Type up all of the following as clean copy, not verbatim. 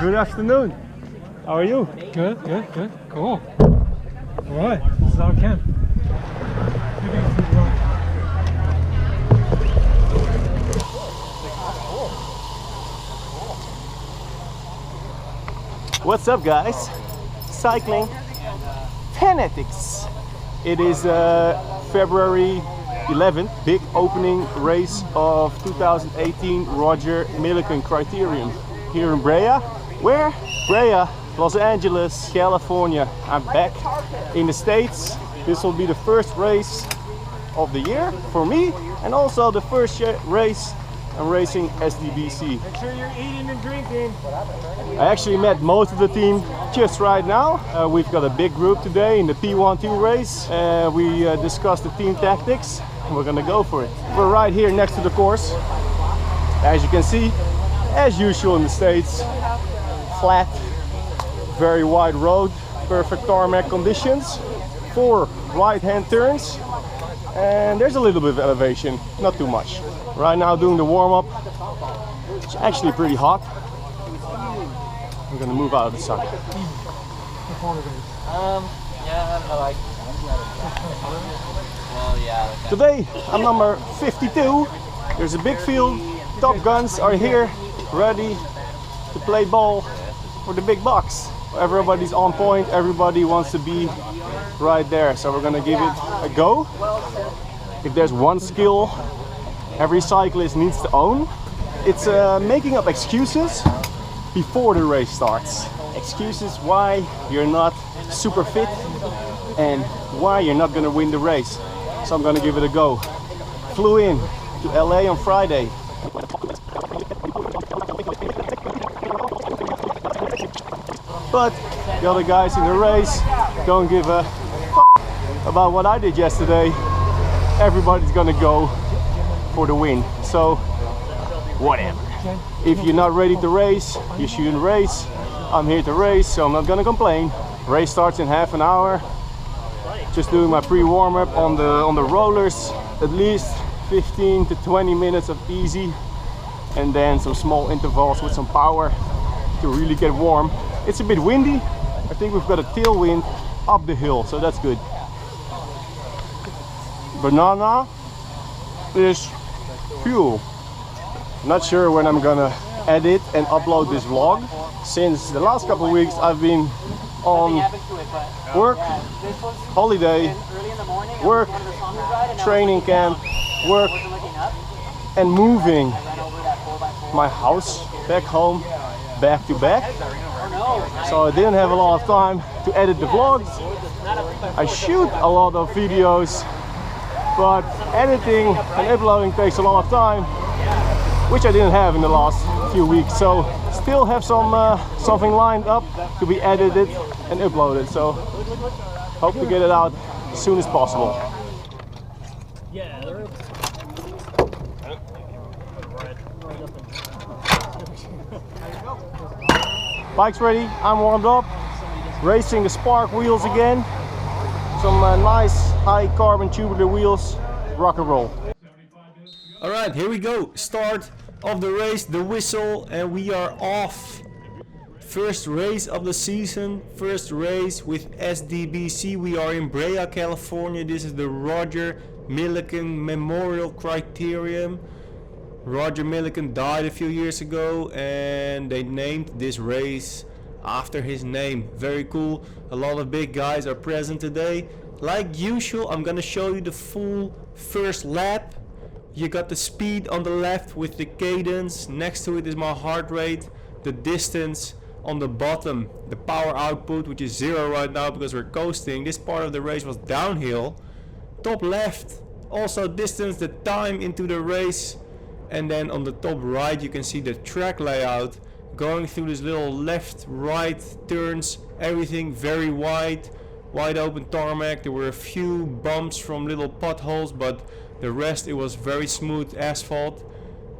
Good afternoon. How are you? Good. Cool. Alright, this is our camp. What's up, guys? Cycling fanatics. It is February 11th, big opening race of 2018 Roger Milikan Criterium here in Brea. Where? Brea, Los Angeles, California. I'm back in the States. This will be the first race of the year for me, and also the first race I'm racing SDBC. Make sure you're eating and drinking. I actually met most of the team just right now. We've got a big group today in the P12 race. We discussed the team tactics. We're gonna go for it. We're right here next to the course. As you can see, as usual in the States, flat, very wide road, perfect tarmac conditions, 4 right-hand turns, and there's a little bit of elevation, not too much. Right now doing the warm-up. It's actually pretty hot. I'm gonna move out of the sun. Today I'm number 52. There's a big field. Top guns are here, ready to play ball for the big bucks. Everybody's on point. Everybody wants to be right there. So we're gonna give it a go. If there's one skill every cyclist needs to own, it's making up excuses before the race starts. Excuses why you're not super fit and why you're not gonna win the race. So I'm gonna give it a go. Flew in to LA on Friday. But the other guys in the race don't give a about what I did yesterday. Everybody's gonna go for the win. So whatever. If you're not ready to race, you shouldn't race. I'm here to race, so I'm not gonna complain. Race starts in half an hour. Just doing my pre-warm-up on the rollers. At least 15 to 20 minutes of easy, and then some small intervals with some power to really get warm. It's a bit windy. I think we've got a tailwind up the hill, so that's good. Banana is fuel. Not sure when I'm gonna edit and upload this vlog. Since the last couple of weeks I've been on work, holiday, work, training camp, work, and moving my house back home, back to back. So I didn't have a lot of time to edit the vlogs. I shoot a lot of videos, but editing and uploading takes a lot of time, which I didn't have in the last few weeks. So still have something lined up to be edited and uploaded. So hope to get it out as soon as possible. Bike's ready, I'm warmed up. Racing the Spark wheels again. Some nice high carbon tubular wheels. Rock and roll. Alright, here we go. Start of the race, the whistle, and we are off. First race of the season, first race with SDBC. We are in Brea, California. This is the Roger Milikan Memorial Criterium. Roger Milikan died a few years ago and they named this race after his name. Very cool. A lot of big guys are present today. Like usual, I'm gonna show you the full first lap. You got the speed on the left with the cadence. Next to it is my heart rate, the distance on the bottom, the power output, which is 0 right now because we're coasting. This part of the race was downhill. Top left, also distance, the time into the race. And then on the top right you can see the track layout going through this little left right turns, everything very wide open tarmac. There were a few bumps from little potholes, but the rest it was very smooth asphalt,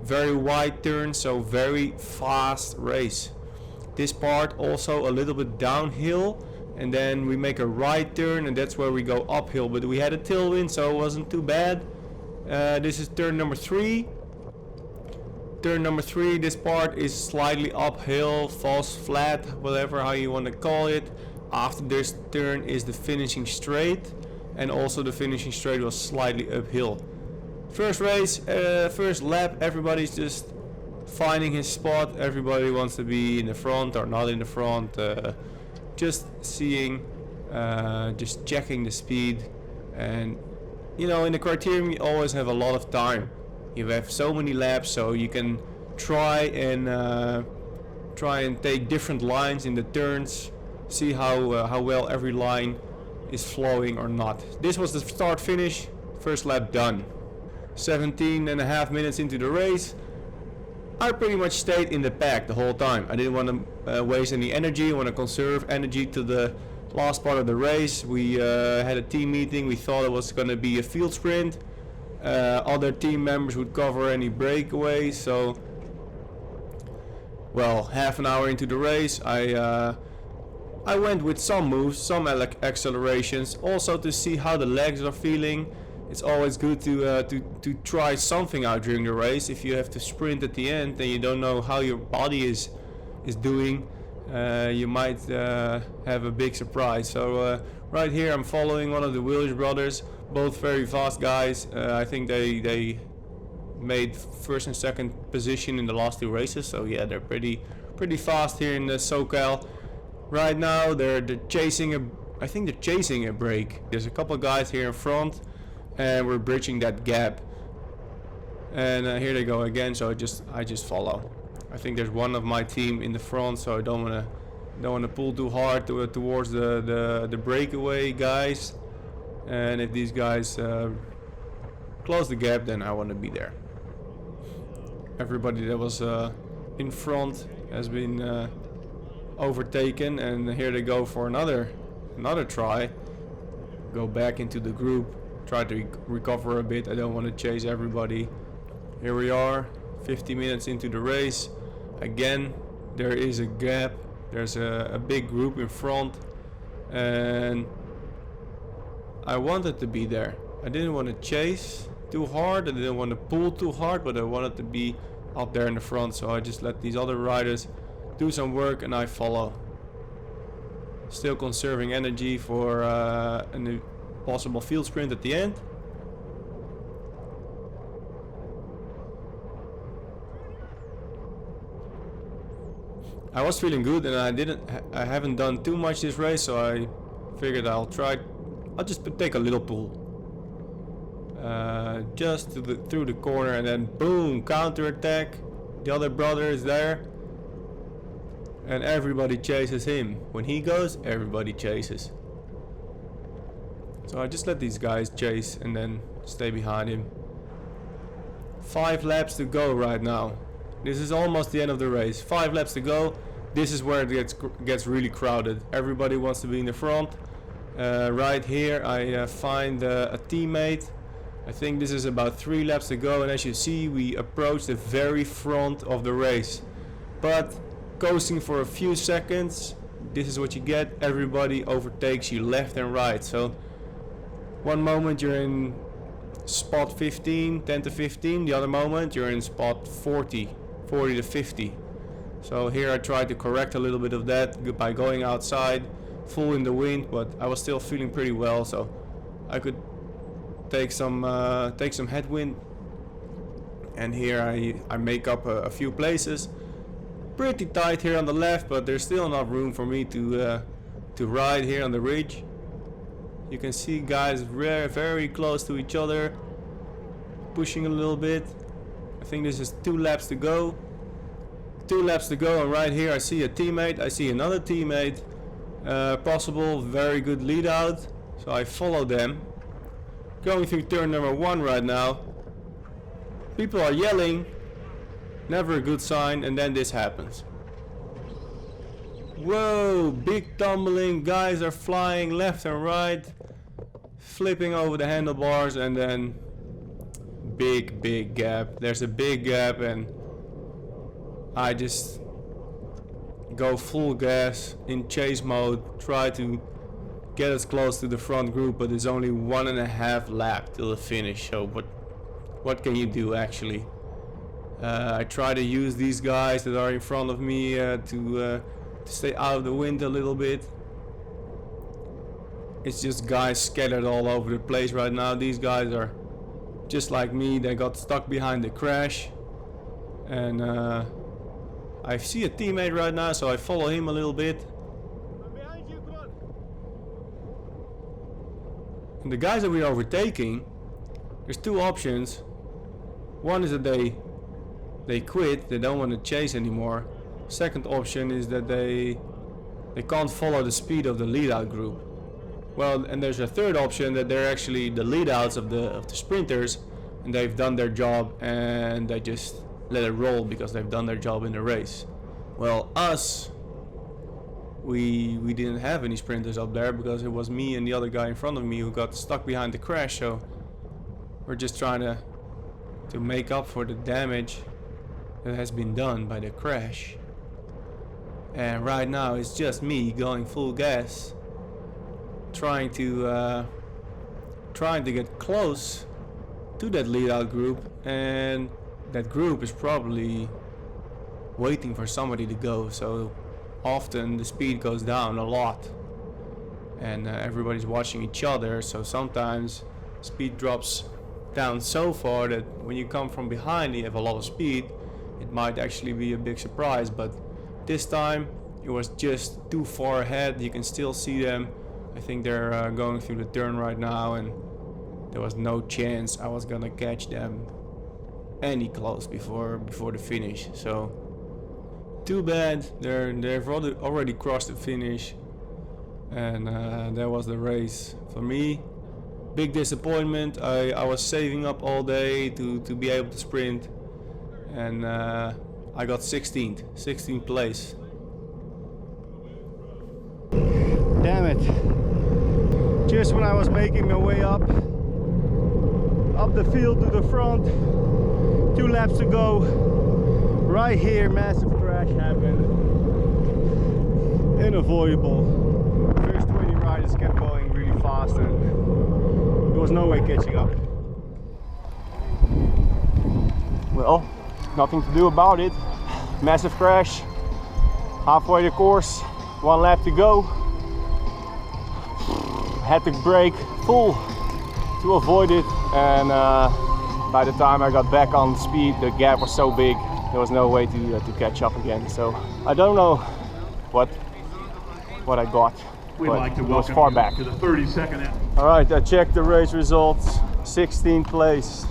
very wide turns, so very fast race. This part also a little bit downhill, and then we make a right turn and that's where we go uphill, but we had a tailwind so it wasn't too bad. This is turn number 3. turn number 3. This part is slightly uphill, false flat, whatever how you want to call it. After this turn is the finishing straight, and also the finishing straight was slightly uphill. First race, first lap, everybody's just finding his spot. Everybody wants to be in the front or not in the front, just seeing, just checking the speed. And you know, in the criterium you always have a lot of time. You have so many laps, so you can try and take different lines in the turns, see how well every line is flowing or not. This was the start finish, first lap done. 17.5 minutes into the race, I pretty much stayed in the pack the whole time. I didn't want to waste any energy. I want to conserve energy to the last part of the race. We had a team meeting. We thought it was going to be a field sprint. Other team members would cover any breakaways. So, well, half an hour into the race, I went with some moves, some accelerations, also to see how the legs are feeling. It's always good to try something out during the race. If you have to sprint at the end and you don't know how your body is doing, you might have a big surprise. So right here I'm following one of the Williams brothers, both very fast guys. I think they made first and second position in the last 2 races. So yeah, they're pretty fast here in the SoCal. Right now they're chasing I think they're chasing a break. There's a couple of guys here in front, and we're bridging that gap. And here they go again. So I just follow. I think there's one of my team in the front, so I don't wanna pull too hard towards the breakaway guys. And if these guys close the gap, then I want to be there. Everybody that was in front has been overtaken, and here they go for another try. Go back into the group, try to recover a bit. I don't want to chase everybody. Here we are, 50 minutes into the race. Again, there is a gap. There's a big group in front, and I wanted to be there. I didn't want to chase too hard. I didn't want to pull too hard, but I wanted to be up there in the front. So I just let these other riders do some work and I follow. Still conserving energy for a possible field sprint at the end. I was feeling good, and I haven't done too much this race, so I figured I'll just take a little pull. Just through the corner, and then boom, counter attack. The other brother is there, and everybody chases him. When he goes, everybody chases. So I just let these guys chase and then stay behind him. 5 laps to go right now. This is almost the end of the race. 5 laps to go. This is where it gets really crowded. Everybody wants to be in the front. Right here I find a teammate. I think this is about 3 laps to go, and as you see, we approach the very front of the race. But coasting for a few seconds, this is what you get. Everybody overtakes you left and right. So one moment you're in spot 15, 10 to 15. The other moment you're in spot 40 to 50. So here I tried to correct a little bit of that by going outside, full in the wind, but I was still feeling pretty well, so I could take some headwind. And here I make up a few places. Pretty tight here on the left, but there's still enough room for me to ride here on the ridge. You can see guys very close to each other, pushing a little bit. I think this is 2 laps to go. 2 laps to go, and right here I see a teammate. I see another teammate. Possible very good lead out. So I follow them. Going through turn number 1 right now. People are yelling. Never a good sign, and then this happens. Whoa, big tumbling. Guys are flying left and right, flipping over the handlebars, and then big gap. There's a big gap, and I just go full gas in chase mode, try to get as close to the front group, but it's only 1.5 lap till the finish. So what can you do actually? I try to use these guys that are in front of me to stay out of the wind a little bit. It's just guys scattered all over the place right now. These guys are just like me. They got stuck behind the crash. And I see a teammate right now, so I follow him a little bit. And the guys that we are overtaking, there's two options. One is that they quit, they don't want to chase anymore. Second option is that they can't follow the speed of the lead-out group. Well, and there's a third option that they're actually the lead-outs of the sprinters, and they've done their job and they just let it roll because they've done their job in the race. Well, us, we didn't have any sprinters up there because it was me and the other guy in front of me who got stuck behind the crash. So we're just trying to make up for the damage that has been done by the crash. And right now it's just me going full gas, trying to get close to that lead-out group, and that group is probably waiting for somebody to go. So often the speed goes down a lot, and everybody's watching each other. So sometimes speed drops down so far that when you come from behind, you have a lot of speed. It might actually be a big surprise, but this time it was just too far ahead. You can still see them. I think they're going through the turn right now, and there was no chance I was gonna catch them any close before the finish. So too bad. They've already crossed the finish, and that was the race for me. Big disappointment. I was saving up all day to be able to sprint, and I got 16th place. Damn it. Just when I was making my way up the field to the front, 2 laps to go, right here, massive crash happened. Unavoidable. First 20 riders kept going really fast and there was no way catching up. Well, nothing to do about it. Massive crash, halfway the course, 1 lap to go. Had to brake full to avoid it, and by the time I got back on speed, the gap was so big there was no way to catch up again. So I don't know what I got. We'd like to it was welcome far you back. to the 32nd. All right, I checked the race results. 16th place.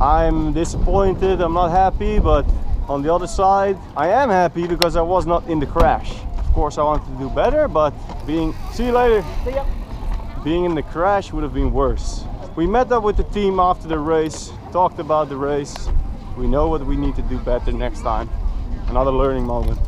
I'm disappointed. I'm not happy, but on the other side, I am happy because I was not in the crash. Of course, I wanted to do better, but see you later. See ya. Being in the crash would have been worse. We met up with the team after the race, talked about the race. We know what we need to do better next time. Another learning moment.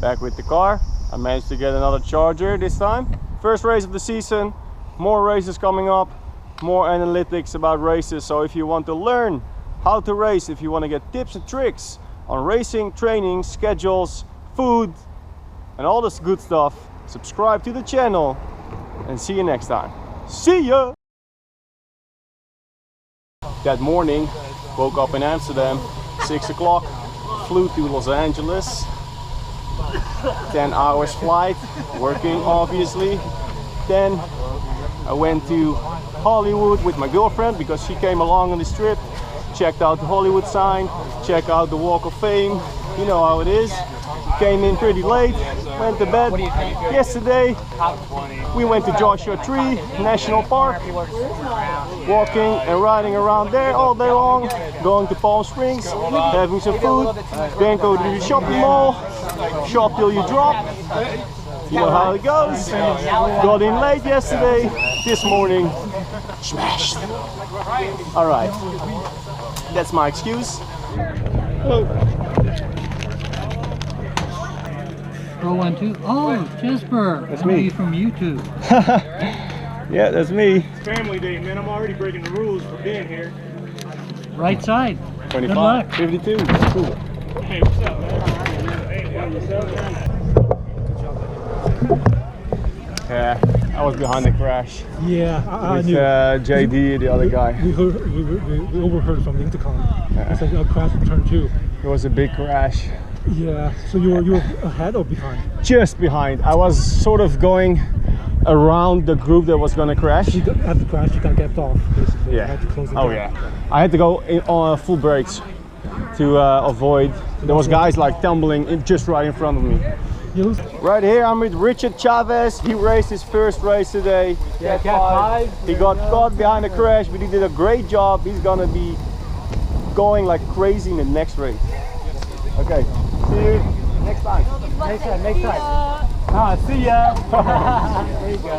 Back with the car. I managed to get another charger this time. First race of the season, more races coming up, more analytics about races. So if you want to learn how to race, if you want to get tips and tricks on racing, training, schedules, food, and all this good stuff, subscribe to the channel and see you next time. See ya! That morning, woke up in Amsterdam, 6 o'clock, flew to Los Angeles, 10 hours flight, working obviously. Then I went to Hollywood with my girlfriend because she came along on this trip. Checked out the Hollywood sign, checked out the Walk of Fame. You know how it is. Came in pretty late, went to bed. Yesterday we went to Joshua Tree National Park, walking and riding around there all day long, going to Palm Springs, having some food, then go to the shopping mall, shop till you drop. You know how it goes. Got in late yesterday, this morning smashed. Alright, that's my excuse. Hello. Roll 1, 2. Oh, Jasper. That's I know me. you from YouTube. Yeah, that's me. Family day, man. I'm already breaking the rules for being here. Right side. 25, Good luck. 52. Cool. Hey, what's up, man? Hey, what's up, man? Yeah. I was behind the crash. Yeah, I With knew. JD, the other guy. We overheard from the intercom. It's like a crash in turn 2. It was a big crash. Yeah, so you were ahead or behind? Just behind. I was sort of going around the group that was gonna crash. At the crash, you got kept off, basically. Yeah. You had to close it Oh down. yeah. I had to go on full brakes to avoid. There was guys like tumbling just right in front of me. You lose. Right here, I'm with Richard Chavez. He raced his first race today. Yeah, Cat 5. He got caught behind the crash, but he did a great job. He's gonna be going like crazy in the next race. Okay, see you next time. Next time. Ah, see ya. There you go.